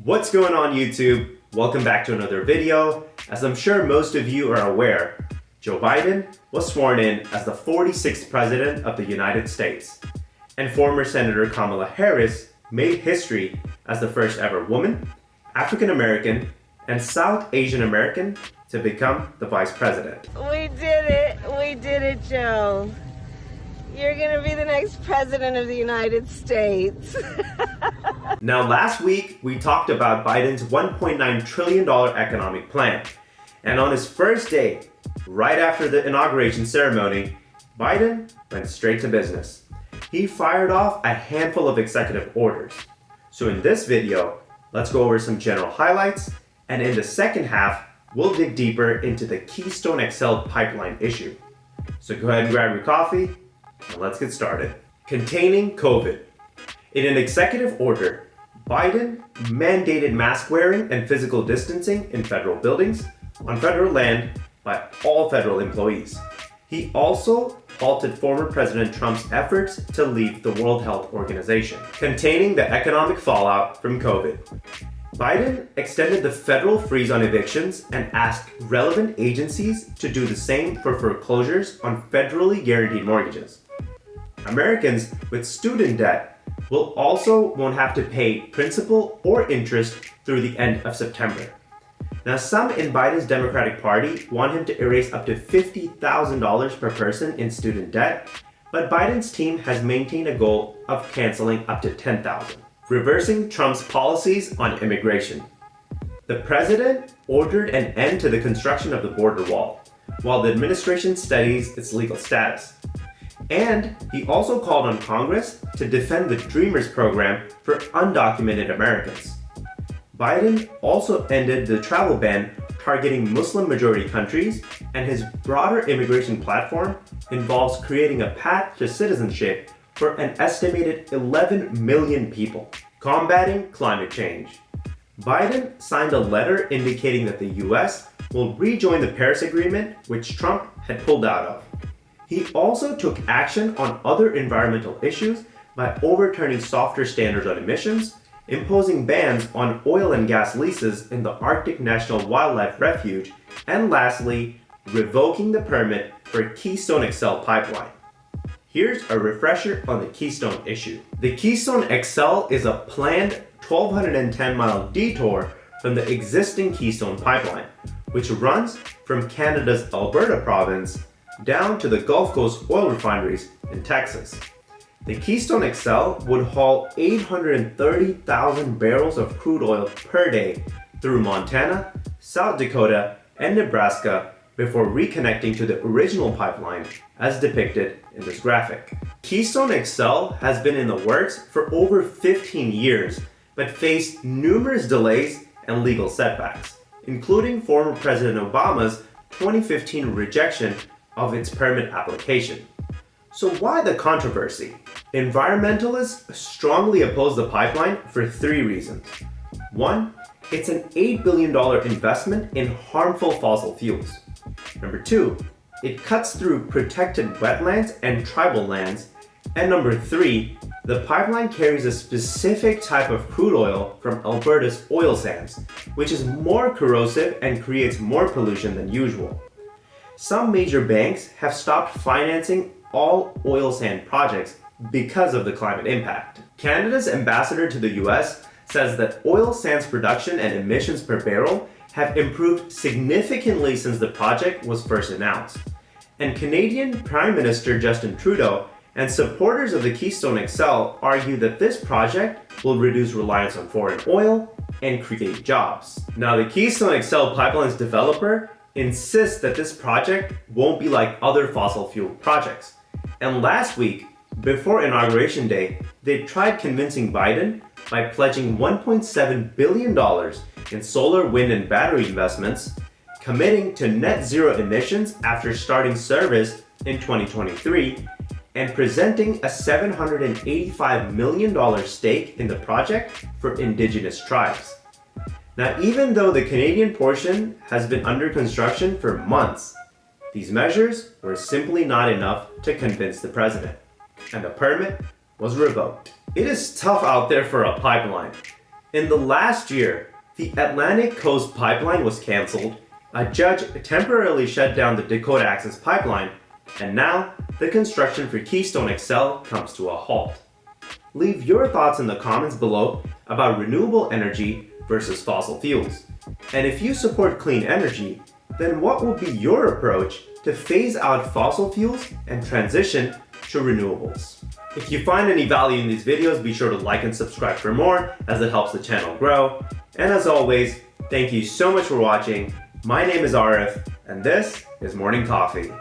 What's going on YouTube? Welcome back to another video. As I'm sure most of you are aware, Joe Biden was sworn in as the 46th President of the United States, and former Senator Kamala Harris made history as the first ever woman, African American, and South Asian American to become the Vice President. We did it, Joe. You're gonna be the next President of the United States. Now, last week, we talked about Biden's $1.9 trillion economic plan. And on his first day, right after the inauguration ceremony, Biden went straight to business. He fired off a handful of executive orders. So in this video, let's go over some general highlights, and in the second half, we'll dig deeper into the Keystone XL Pipeline issue. So go ahead and grab your coffee, and let's get started. Containing COVID. In an executive order, Biden mandated mask wearing and physical distancing in federal buildings, on federal land, by all federal employees. He also halted former President Trump's efforts to leave the World Health Organization. Containing the economic fallout from COVID. Biden extended the federal freeze on evictions and asked relevant agencies to do the same for foreclosures on federally guaranteed mortgages. Americans with student debt will also won't have to pay principal or interest through the end of September. Now, some in Biden's Democratic Party want him to erase up to $50,000 per person in student debt, but Biden's team has maintained a goal of canceling up to $10,000. Reversing Trump's policies on immigration. The president ordered an end to the construction of the border wall, while the administration studies its legal status. And he also called on Congress to defend the Dreamers program for undocumented Americans. Biden also ended the travel ban targeting Muslim-majority countries, and his broader immigration platform involves creating a path to citizenship for an estimated 11 million people. Combating climate change. Biden signed a letter indicating that the US will rejoin the Paris Agreement, which Trump had pulled out of. He also took action on other environmental issues by overturning softer standards on emissions, imposing bans on oil and gas leases in the Arctic National Wildlife Refuge, and lastly, revoking the permit for Keystone XL Pipeline. Here's a refresher on the Keystone issue. The Keystone XL is a planned 1,210-mile detour from the existing Keystone Pipeline, which runs from Canada's Alberta province down to the Gulf Coast oil refineries in Texas. The Keystone XL would haul 830,000 barrels of crude oil per day through Montana, South Dakota, and Nebraska before reconnecting to the original pipeline as depicted in this graphic. Keystone XL has been in the works for over 15 years, but faced numerous delays and legal setbacks, including former President Obama's 2015 rejection of its permit application. So why the controversy? Environmentalists strongly oppose the pipeline for three reasons. One, it's an $8 billion investment in harmful fossil fuels. Number two, it cuts through protected wetlands and tribal lands. And number three, the pipeline carries a specific type of crude oil from Alberta's oil sands, which is more corrosive and creates more pollution than usual. Some major banks have stopped financing all oil sand projects because of the climate impact. Canada's ambassador to the US says that oil sands production and emissions per barrel have improved significantly since the project was first announced. And Canadian Prime Minister Justin Trudeau and supporters of the Keystone XL argue that this project will reduce reliance on foreign oil and create jobs. Now, the Keystone XL Pipeline's developer insists that this project won't be like other fossil fuel projects. And last week, before Inauguration Day, they tried convincing Biden by pledging $1.7 billion in solar, wind, and battery investments, committing to net zero emissions after starting service in 2023, and presenting a $785 million stake in the project for Indigenous tribes. Now, even though the Canadian portion has been under construction for months, these measures were simply not enough to convince the president, and the permit was revoked. It is tough out there for a pipeline. In the last year, the Atlantic Coast Pipeline was canceled, a judge temporarily shut down the Dakota Access Pipeline, and now the construction for Keystone XL comes to a halt. Leave your thoughts in the comments below about renewable energy versus fossil fuels. And if you support clean energy, then what will be your approach to phase out fossil fuels and transition to renewables? If you find any value in these videos, be sure to like and subscribe for more, as it helps the channel grow. And as always, thank you so much for watching. My name is Arif, and this is Morning Coffee.